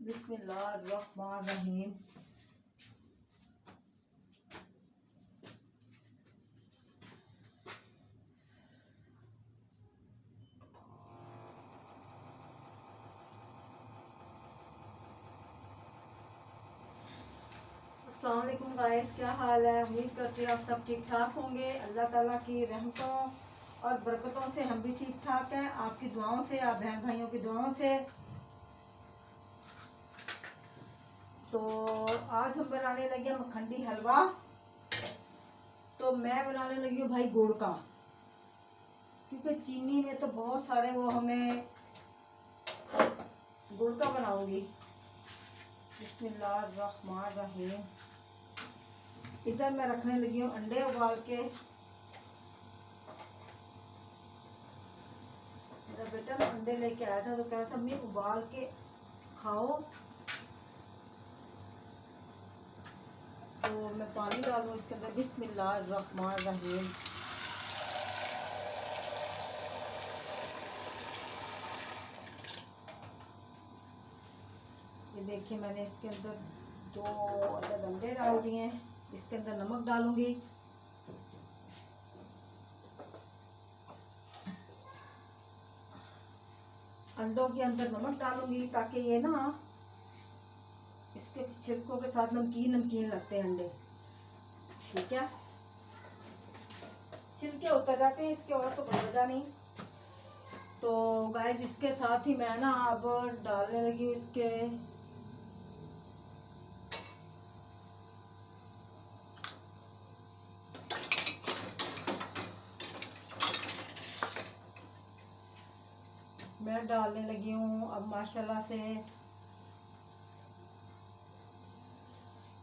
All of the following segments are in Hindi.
बिस्मिल्लाहिर्रहमानिर्रहीम। अस्सलाम वालेकुम गाइस, क्या हाल है? उम्मीद करती हूँ आप सब ठीक ठाक होंगे। अल्लाह ताला की रहमतों और बरकतों से हम भी ठीक ठाक हैं। आपकी दुआओं से, आप बहन भाइयों की दुआओं से। तो आज हम बनाने लगे मखंडी हलवा। तो मैं बनाने लगी हूँ भाई गुड़ का, क्योंकि चीनी में तो बहुत सारे वो हमें गुड़ का बनाऊंगी। बिस्मिल्लाहिर्रहमानिर्रहीम। इधर मैं रखने लगी हूँ अंडे उबाल के। मेरा बेटा ना अंडे लेके आया था तो कह रहा था मम्मी उबाल के खाओ। तो मैं पानी डालूँ इसके अंदर। बिस्मिल्लाहिर्रहमानिर्रहीम। ये देखिए, मैंने इसके अंदर 2 अदद अंडे डाल दिए हैं। इसके अंदर नमक डालूंगी। अंडों के अंदर नमक डालूंगी ताकि ये ना इसके छिलकों के साथ नमकीन नमकीन लगते हैं अंडे। ठीक है, छिलके उतर जाते हैं इसके, और तो कोई वजह नहीं। तो गाइस इसके साथ ही मैं ना अब डालने लगी हूँ इसके मैं डालने लगी हूँ अब माशाल्लाह से।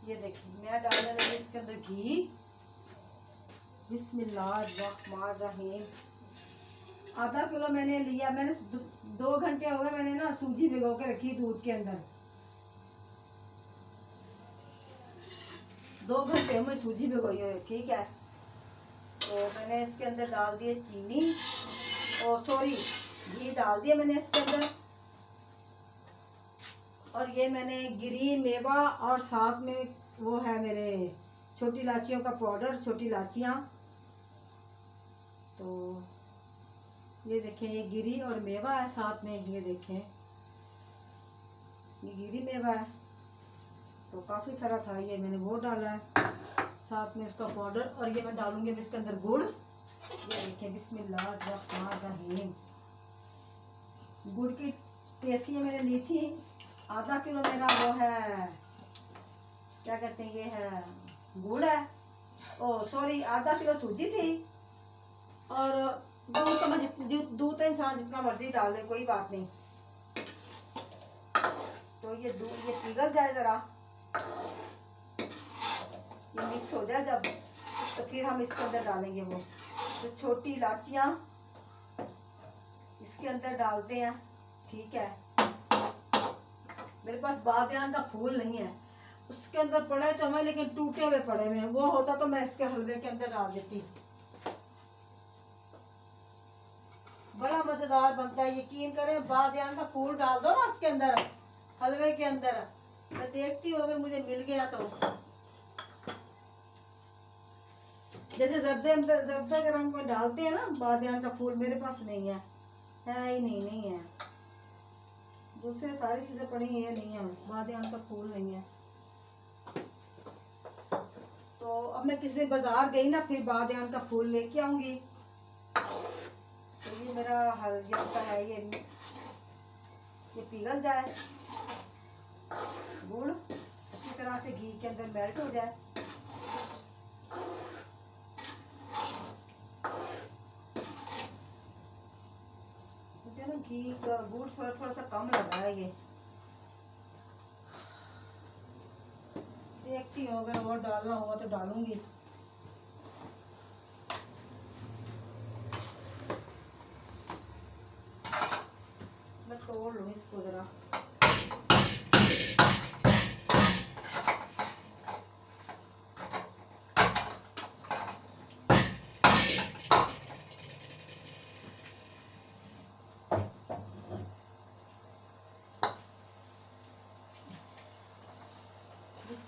ये देखिए, मैं डालने लगी इसके अंदर घी। बिस्मिल्लाहिर्रहमानिर्रहीम। आधा किलो मैंने लिया। मैंने 2 घंटे हो गए मैंने ना सूजी भिगो के रखी दूध के अंदर। 2 घंटे में सूजी भिगोई हुई। ठीक है, तो मैंने इसके अंदर डाल दिए चीनी, और सॉरी घी डाल दिया मैंने इसके अंदर। और ये मैंने गिरी मेवा और साथ में वो है मेरे छोटी इलाचियों का पाउडर, छोटी इलाचियाँ। तो ये देखें, ये गिरी और मेवा है साथ में। ये देखें, ये गिरी मेवा है तो काफ़ी सारा था, ये मैंने वो डाला है साथ में उसका पाउडर। और ये मैं डालूंगी इसके अंदर गुड़। ये देखें, बिस्मिल्लाहिर्रहमानिर्रहीम। गुड़ की टेसियाँ मैंने ली थी। आधा किलो मेरा वो है, क्या कहते हैं, ये है गुड़ है। ओ सॉरी, आधा किलो सूजी थी। और दूध तो मैं दूध तो इंसान जितना मर्जी डाल ले, कोई बात नहीं। तो ये दूध ये पिघल जाए ज़रा, ये मिक्स हो जाए जब, तो फिर हम इसके अंदर डालेंगे वो तो छोटी इलाचियाँ इसके अंदर डालते हैं। ठीक है, मेरे पास बादयान का फूल नहीं है, उसके अंदर पड़े तो हमें, लेकिन टूटे हुए पड़े हुए हैं। वो होता तो मैं इसके हलवे के अंदर डाल देती। बड़ा मजेदार बनता है, यकीन करें। बादयान का फूल डाल दो ना उसके अंदर, हलवे के अंदर। मैं देखती हूँ अगर मुझे मिल गया तो। जैसे जर्दे के रंग में डालते हैं ना बादयान का फूल, मेरे पास नहीं है ही नहीं है। दूसरे सारी चीजें पड़ी हैं, ये नहीं है, बादयान का फूल नहीं है। तो अब मैं किसी बाजार गई ना, फिर बादयान का फूल लेके आऊंगी। तो ये मेरा हलवा सा है, ये पिघल जाए, गुड़ अच्छी तरह से घी के अंदर मेल्ट हो जाए। मुझे ना घी का गुड़ थोड़ा सा कम लगा है। ये देखती हूँ, अगर और डालना होगा तो डालूंगी। मैं तोड़ लूँ इसको जरा।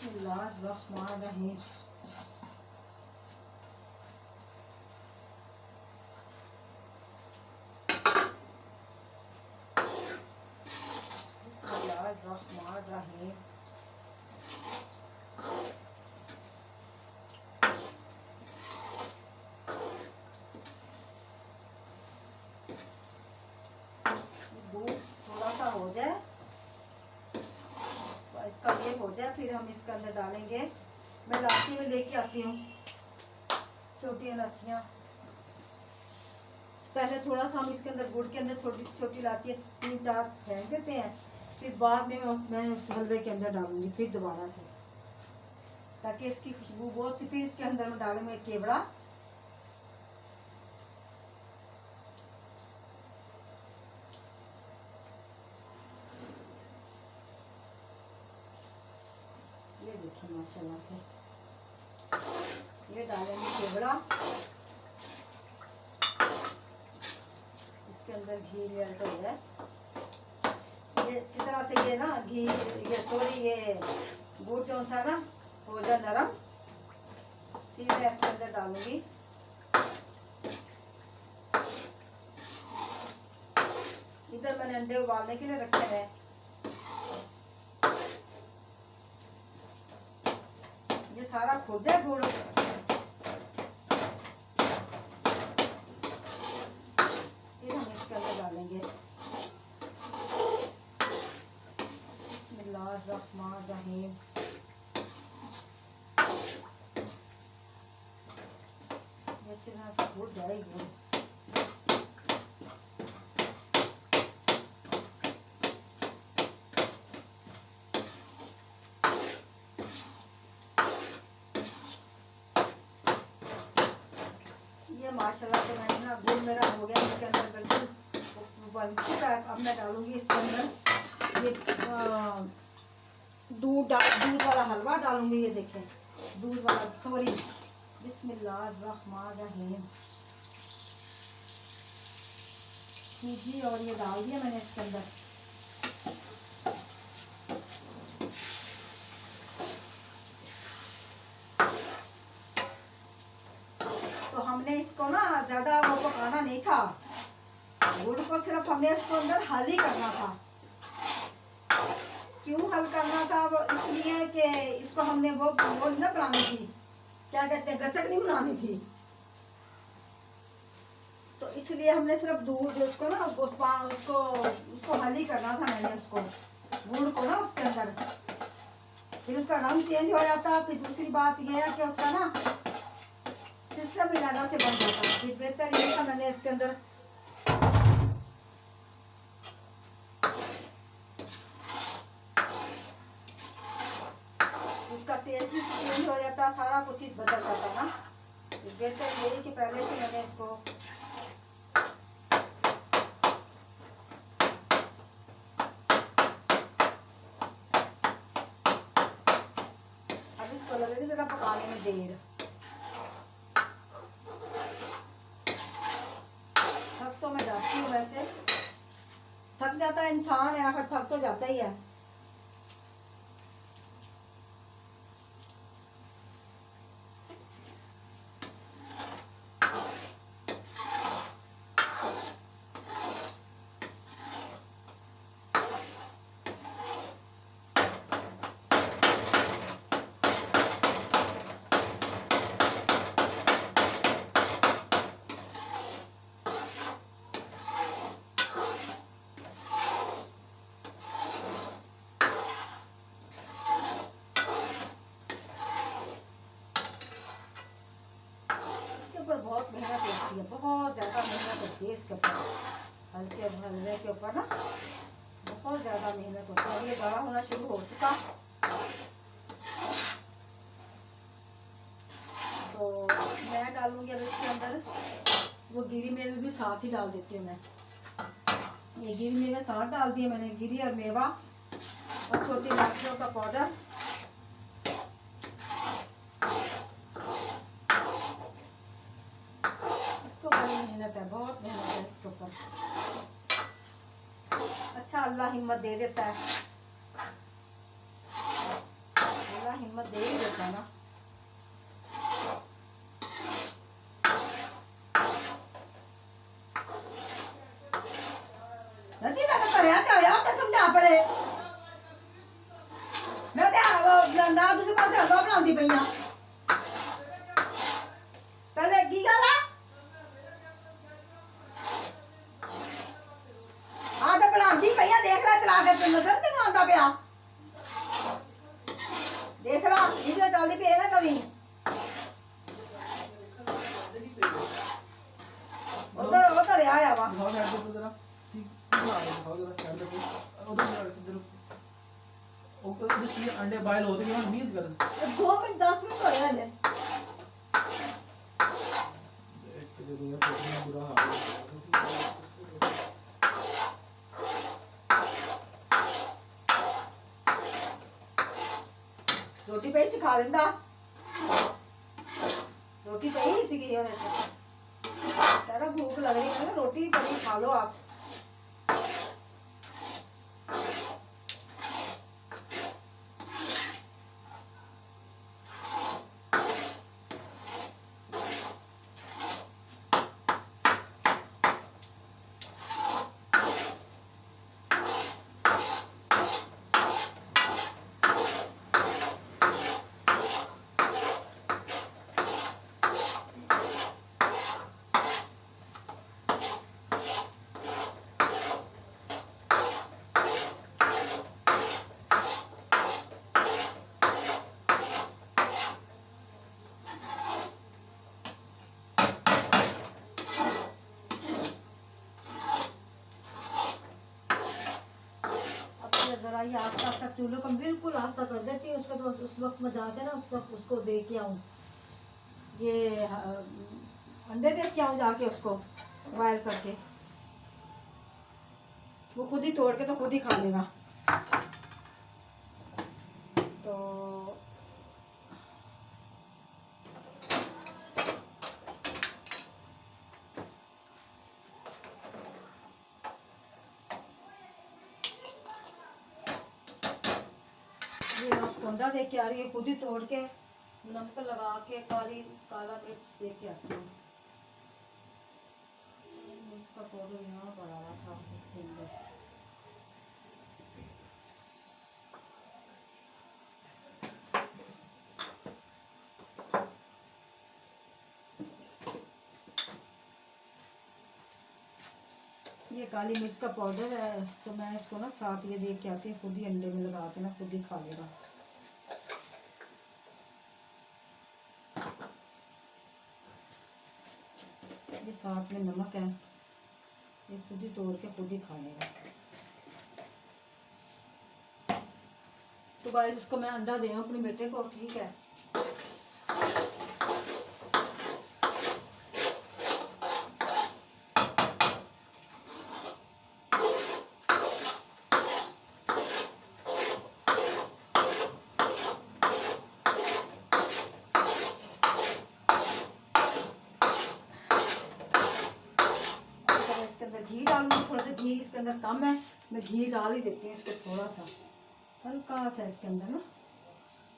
बिस्मिल्लाहिर्रहमानिर्रहीम। बिस्मिल्लाहिर्रहमानिर्रहीम। दूध थोड़ा सा हो जाए, इसका ये हो जाए, फिर हम इसके अंदर डालेंगे, मैं इलायची में लेके आती हूँ छोटी इलायचियाँ। पहले थोड़ा सा हम इसके अंदर गुड़ के अंदर छोटी छोटी इलायची 3-4 फेंक देते हैं, फिर बाद में मैं उस हलवे के अंदर डालूंगी फिर दोबारा से, ताकि इसकी खुशबू बहुत सी। फिर इसके अंदर में डालेंगे केवड़ा, ये देखिए माशाल्लाह से, ये डालेंगे केवड़ा, इसके अंदर घी मेल्ट हो जाए, ये इस तरह से, ये ना घी, ये सॉरी ये गुड़ जो सा ना हो जाए नरम, फिर मैं इसके अंदर डालूंगी इधर मैंने अंडे उबालने के लिए रखे हैं, ये सारा खो जाए गुड़, फिर हम इसके अंदर डालेंगे बिस्मिल्लाहिर्रहमानिर्रहीम। ये अच्छी तरह से हो जाए गुड़। ये माशाल्लाह से मैंने ना गुड़ मेरा हो गया, इसके अंदर बिल्कुल बन चुका है। अब मैं डालूंगी इसके अंदर ये दूध वाला हलवा डालूंगी, ये देखें दूध वाला, सॉरी बिस्मिल्लाहिर्रहमानिर्रहीम। सूजी और ये डाल दिया मैंने इसके अंदर, तो हमने इसको ना ज्यादा वो पकाना नहीं था, गुड़ को सिर्फ हमने इसको अंदर हल ही करना था। क्यों हल करना था? वो इसलिए कि इसको हमने वो ना बनानी थी, क्या कहते हैं, गचक नहीं बनानी थी, तो इसलिए हमने सिर्फ दूध उसको ना उसको हल ही करना था मैंने, उसको गुड़ को ना उसके अंदर, फिर उसका रंग चेंज हो जाता। फिर दूसरी बात यह है कि उसका ना सिस्टम भी ज्यादा से बन जाता, फिर बेहतर ये था मैंने इसके अंदर इसका टेस्ट भी चेंज हो जाता, सारा कुछ ही बदल जाता ना। बेहतर यही कि पहले से मैंने इसको अब इसको लगेगी जरा पकाने में देर। थक तो मैं जाती हूँ, वैसे थक जाता है इंसान, है आखिर थक तो जाता ही है। ऊपर बहुत मेहनत लगती है, बहुत ज़्यादा मेहनत होती है इसके ऊपर, हल्के हलवे के ऊपर ना बहुत ज़्यादा मेहनत होती है। ये गाढ़ा होना शुरू हो चुका, तो मैं डालूंगी अब इसके अंदर वो गिरी मेवे भी साथ ही डाल देती हूँ मैं। ये गिरी मेवे साथ डाल दिए मैंने, गिरी और मेवा और छोटी इलायचियों का पाउडर। मेहनत है, बहुत मेहनत है इसके ऊपर। अच्छा अल्लाह हिम्मत दे देता है, अल्लाह हिम्मत दे ही देता ना। नदी का तो यार क्या यार तो समझा पड़े मैं तो ना दूसरे पासे हलवा बनाती पई हां पहले की गल है हां तो बनाती पई हां देख ले चला के नजर ते आंदा पिया देख ला वीडियो चलदी पे ना कभी उधर उधर आया वा दिखाओ साइड पे जरा ठीक दिखाओ जरा साइड पे उधर जरा इधर ऊपर जिसमें अंडे बॉयल होते हैं नहीं कर 2 मिनट 10 मिनट हो गए देख के जो ये पूरा हाल रोटी पे ही खा लेंदा रोटी पे ही सीखी है वैसे तेरा भूख लग रही है ना रोटी पर खा लो आप जरा ये आस्ता आस्ता चूल्हे को बिल्कुल आस्ता कर देती हूँ उसके बाद उस वक्त मैं जाके ना उस वक्त उसको दे के आऊँ ये अंडे दे के आऊँ जाके उसको बॉयल करके वो खुद ही तोड़ के तो खुद ही खा लेगा तो उसको अंडा दे के आ रही है खुद ही तोड़ के नमक लगा के काला मिर्च दे के आती हूँ इसका पाउडर यहाँ पड़ा हुआ था इसके अंदर ये काली मिर्च का पाउडर है तो मैं इसको ना साथ ये दे के आती हूँ खुद ही अंडे में लगा के ना खुद ही खा लेगा ये साथ में नमक है ये खुद ही तोड़ के खुद ही खा लेगा तो गाइस उसको मैं अंडा दे अपने बेटे को ठीक है इसके अंदर घी डालूंगी थोड़ा सा घी इसके अंदर कम है मैं घी डाल ही देती हूँ इसको थोड़ा सा हल्का सा इसके अंदर ना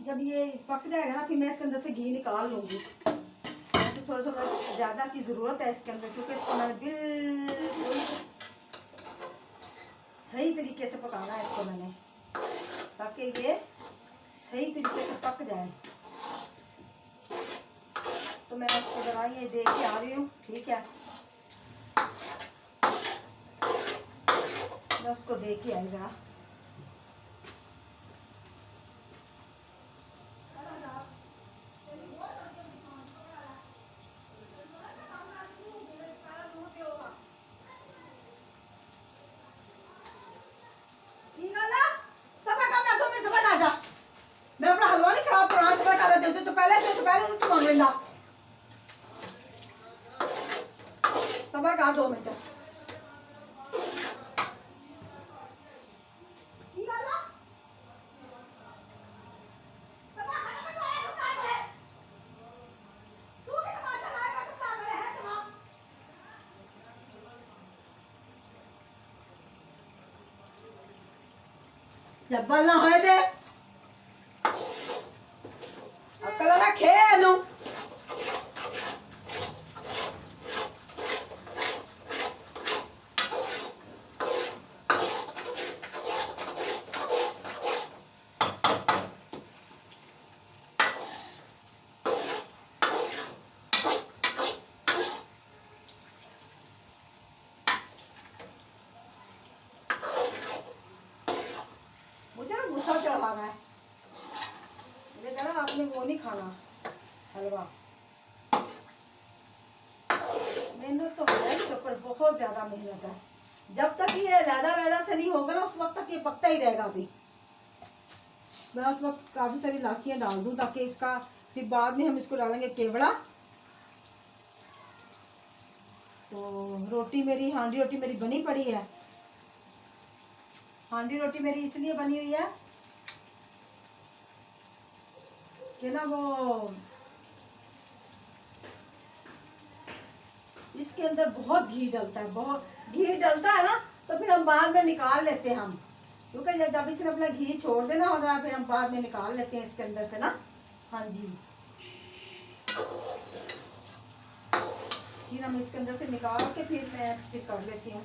जब ये पक जाएगा ना फिर मैं इसके अंदर से घी निकाल लूँगी तो थोड़ा सा ज़्यादा की ज़रूरत है इसके अंदर क्योंकि इसको मैंने बिल्कुल सही तरीके से पकाना है इसको मैंने ताकि ये सही तरीके से पक जाए तो मैं इसको ज़रा ये देख के आ रही हूँ ठीक है मैं उसको देख के आई ज़रा मैं अपना हलवा नहीं खराब करना सब कर देते तो पहले तो मांग लेना सब कर 2 मिनट जब ना होए थे डोसा चढ़ाना है। मुझे कह रहा आपने वो नहीं खाना हलवा। मेहनत तो है इसके ऊपर, बहुत ज्यादा मेहनत है। जब तक ये लहदा से नहीं होगा ना उस वक्त तक ये पकता ही रहेगा। अभी मैं उस वक्त काफी सारी इलाचियां डाल दूं ताकि इसका फिर बाद में हम इसको डालेंगे केवड़ा। तो रोटी मेरी, हांडी रोटी मेरी बनी पड़ी है। हांडी रोटी मेरी इसलिए बनी हुई है कि ना वो इसके अंदर बहुत घी डलता है, बहुत घी डलता है ना, तो फिर हम बाद में निकाल लेते हैं हम, क्योंकि जब इसने अपना घी छोड़ देना होता है फिर हम बाद में निकाल लेते हैं इसके अंदर से ना। हाँ जी, फिर हम इसके अंदर से निकाल के फिर मैं फिर कर लेती हूँ।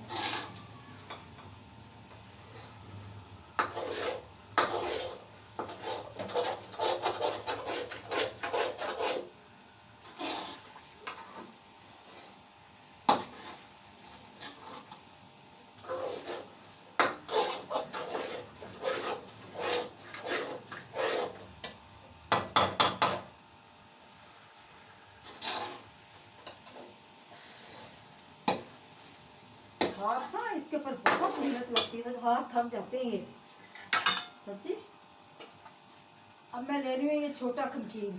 हाथ ना इसके ऊपर बहुत मेहनत लगती है, तो हाथ थक जाते हैं ये सच्ची। अब मैं ले रही हूँ ये छोटा खमकीर।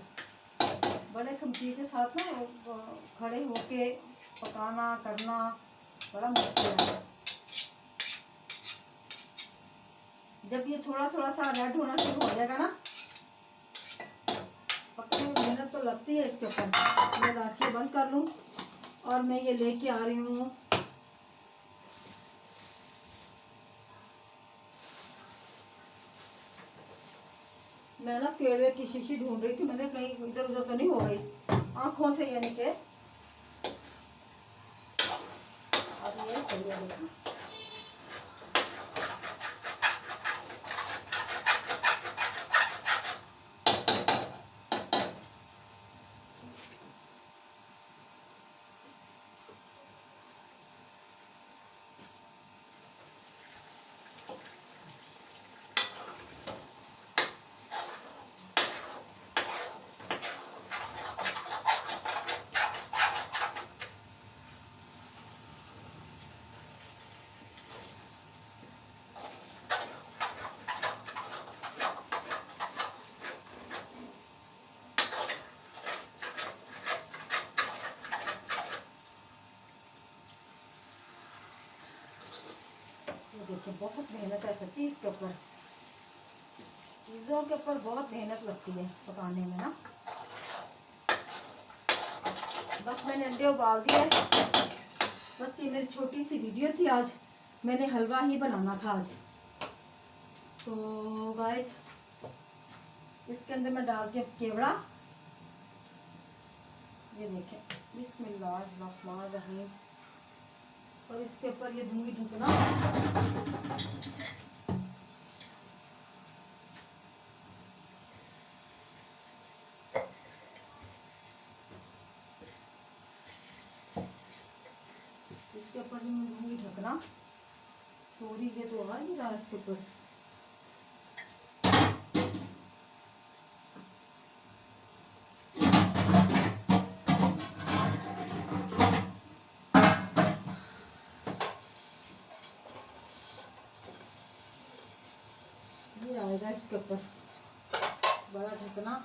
बड़े खमकीर के साथ ना खड़े होके पकाना करना बड़ा मुश्किल है। जब ये थोड़ा थोड़ा सा रेड होना शुरू हो जाएगा ना, पकने में मेहनत तो लगती है इसके ऊपर। मैं इलायची बंद कर लूँ और मैं ये लेके आ रही हूँ मैं ना पेड़वे की शीशी ढूंढ रही थी, मैंने कहीं इधर उधर तो नहीं हो गई आंखों से, यानी कि अब ये सही है। देखो देखिए बहुत मेहनत है सच्ची इसके ऊपर, चीज़ों के ऊपर बहुत मेहनत लगती है पकाने में ना। बस मैंने अंडे उबाल दिए, बस ये मेरी छोटी सी वीडियो थी। आज मैंने हलवा ही बनाना था आज। तो गाइस इसके अंदर मैं डाल के केवड़ा, ये देखें बिस्मिल्लाहिर्रहमानिर्रहीम, और इसके ऊपर ये दूंगी ढकना। इसके ऊपर मैं दूंगी ढकना। सॉरी ये तो आ नहीं रहा इसके ऊपर। ये आएगा इसके ऊपर बड़ा ढकना।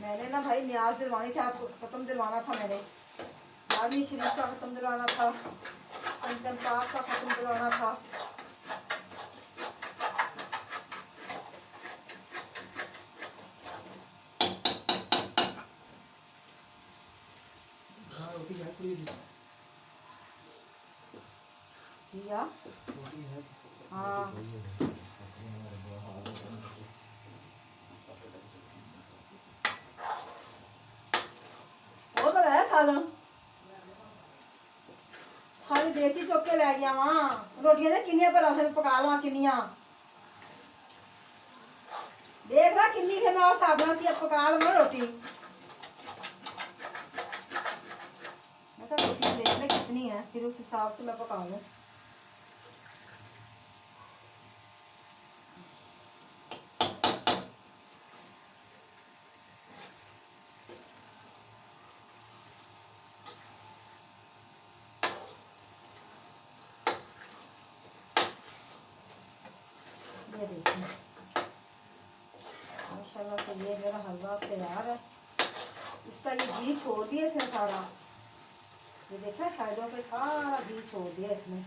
मैंने ना भाई न्याज दिलवानी थी, आपको ख़त्म दिलवाना था। मैंने आदमी शरीफ का ख़त्म दिलवाना था, पंचम पाक का ख़त्म दिलवाना था। हाँ वो तो है सालन सारी देसी चुक के लै गया वहां। रोटियां ने किनिया भला फिर पका लवा किनिया। देख ला किन्नी थे मैं और साबना सी अब पका लवां रोटी। मैं कहा रोटी देख ले कितनी है, फिर उस हिसाब से मैं पका लूँ। ये देखिए माशाल्लाह से ये मेरा हलवा तैयार है। इसका ये घी छोड़ दिया इसने सारा, ये देखा है साइडों पे सारा घी छोड़ दिया इसने।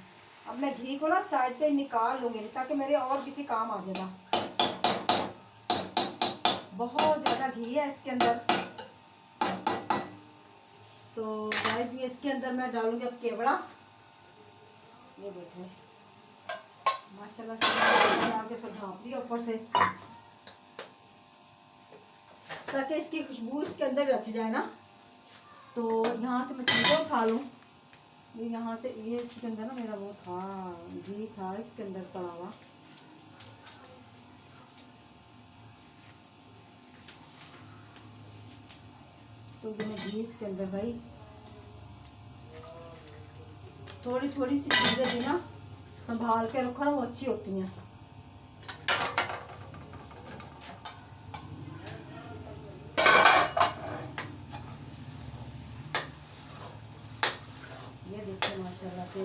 अब मैं घी को ना साइड पे निकाल लूँगी ताकि मेरे और किसी काम आ जाएगा। बहुत ज़्यादा घी है इसके अंदर। तो गाइस ये इसके अंदर मैं डालूँगी अब केवड़ा। ये देखें माशाल्लाह से डाल के इसको ढाँप दिया ऊपर से ताकि इसकी खुशबू इसके अंदर रच जाए ना। तो यहाँ से मैं चीज़ें उठा लूँ। ये यहाँ से ये इसके अंदर ना मेरा वो था घी था इसके अंदर पड़ा हुआ। तो ये मैं घी इसके अंदर भाई थोड़ी थोड़ी सी चीज़ें भी ना संभाल के रखो ना, वो अच्छी होती हैं। ये देखिए माशाल्लाह से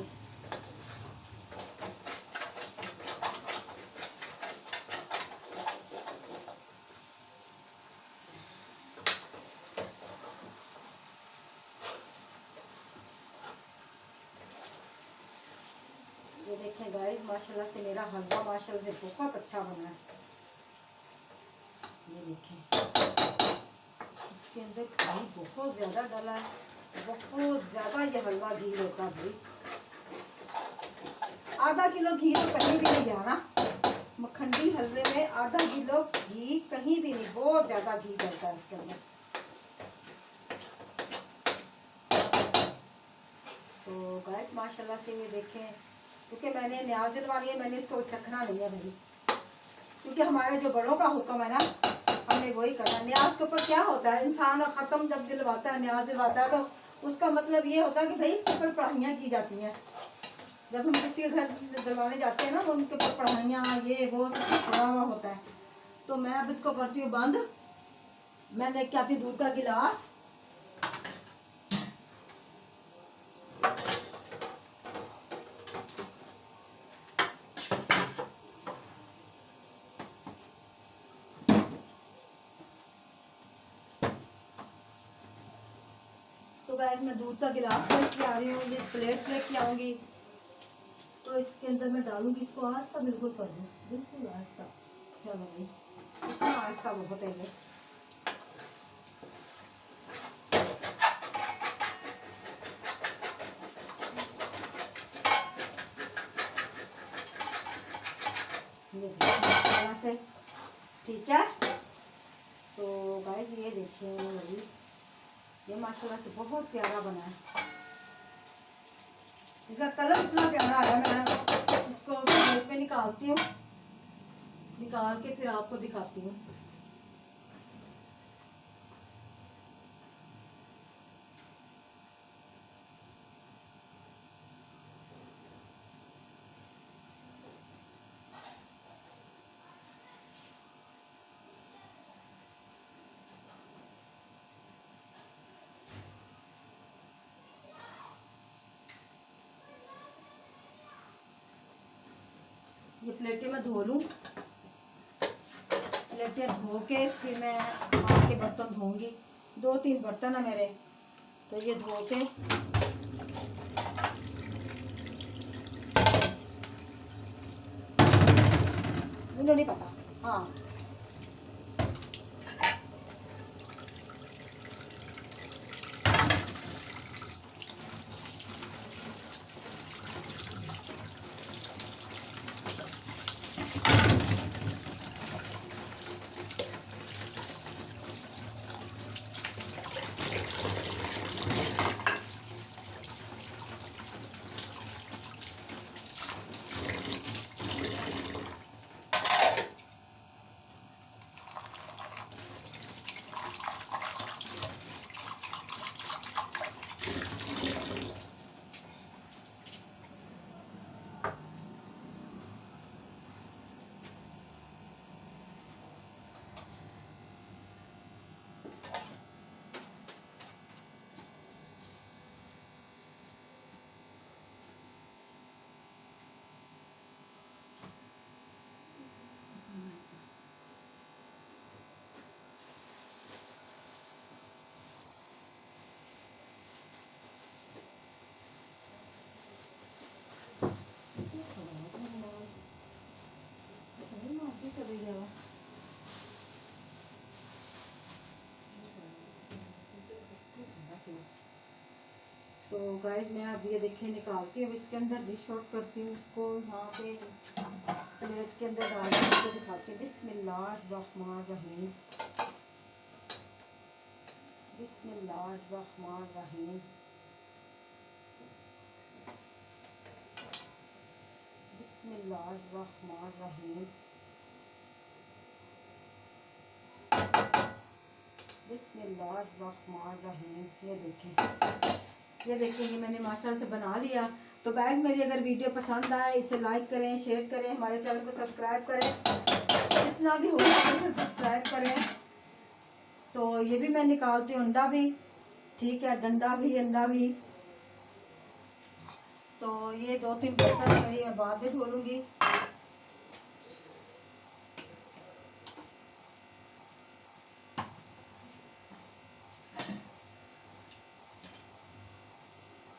ये देखें गाइस माशाल्लाह से मेरा हलवा माशाल्लाह से बहुत अच्छा बना है। ये देखें इसके अंदर घी बहुत ज़्यादा डाला है, बहुत ज़्यादा ये हलवा घी होता है भाई। आधा किलो घी तो कहीं भी नहीं गया ना, मखंडी हलवे में आधा किलो घी कहीं भी नहीं, बहुत ज़्यादा घी डलता है इसके अंदर। तो गाइस माशाल्लाह से ये देखें, क्योंकि मैंने न्याज दिलवानी है, मैंने इसको चखना नहीं है भाई, क्योंकि हमारे जो बड़ों का हुक्म है ना हमने वही करना। न्याज के ऊपर क्या होता है, इंसान ख़त्म जब दिलवाता है न्याज दिलवाता है तो उसका मतलब ये होता है कि भाई इसके ऊपर पढ़ाइयाँ की जाती हैं। जब हम किसी के घर दिलवाने जाते हैं ना तो उनके ऊपर पढ़ाइयाँ ये वो सब पड़ा हुआ होता है। तो मैं अब इसको करती हूँ बंद। मैं लेके आती हूँ दूध का गिलास। तो गाइस मैं दूध का गिलास लेके आ रही हूँ, ये प्लेट लेके आऊँगी। तो इसके अंदर मैं डालूंगी इसको, आस्ता बिल्कुल कर दूँ, बिल्कुल आस्ता। चलो भाई इतना आस्ता बहुत है ये देखिए से, ठीक है। तो गाइस ये देखिए भाई ये माशाल्लाह से बहुत प्यारा बना है, इसका कलर इतना प्यारा है। मैं इसको प्लेट में निकालती हूँ, निकाल के फिर आपको दिखाती हूँ। ये प्लेटें मैं धो लूँ, प्लेटें धो के फिर मैं आके बर्तन धोऊंगी। 2-3 बर्तन है मेरे, तो ये धो के मुझे नहीं पता। हाँ चले गया वो। तो गाइस मैं अब ये देखिए निकालती हूँ, इसके अंदर डिश आउट करती हूँ उसको, यहाँ पे प्लेट के अंदर डाल के आपको दिखाती हूँ। बिस्मिल्लाहिर्रहमानिर्रहीम, बिस्मिल्लाहिर्रहमानिर्रहीम, बिस्मिल्लाहिर्रहमानिर्रहीम, बिस्मिल्लाहिर्रहमानिर्रहीम। ये देखें ये मैंने माशाल्लाह से बना लिया। तो गाइस मेरी अगर वीडियो पसंद आए इसे लाइक करें, शेयर करें, हमारे चैनल को सब्सक्राइब करें, जितना भी हो सके सब्सक्राइब करें। तो ये भी मैं निकालती हूँ, अंडा भी, ठीक है, डंडा भी, अंडा भी। तो ये 2-3 बर्तन मेरी बाद में धो लूँगी।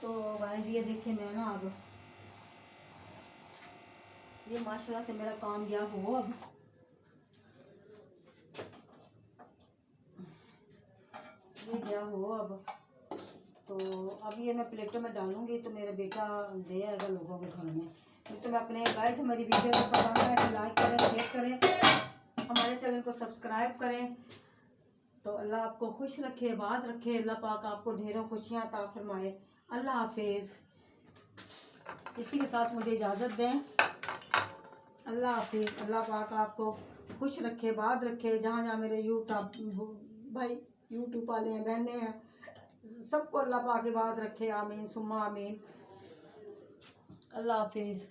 तो गाइस ये देखिए मैं ना अब ये माशाल्लाह से मेरा काम गया हो, अब ये गया हो अब। तो अब ये मैं प्लेटों में डालूंगी तो मेरा बेटा ले आएगा लोगों के घर में। नहीं तो मैं अपने गाइस हमारी वीडियो को पसंद आए तो लाइक करें, शेयर करें, हमारे चैनल को सब्सक्राइब करें। तो अल्लाह आपको खुश रखे, आबाद रखे, अल्लाह पाक आपको ढेरों खुशियाँ अता फरमाए। अल्लाह हाफिज़। इसी के साथ मुझे इजाज़त दें। अल्लाह हाफिज़। अल्लाह पाक आपको खुश रखे, आबाद रखे। जहाँ जहाँ मेरे यूट्यूब वाले हैं, बहनें हैं, सबको अल्लाह पाक आबाद रखे। आमीन सुम्मा आमीन। अल्लाह हाफिज़।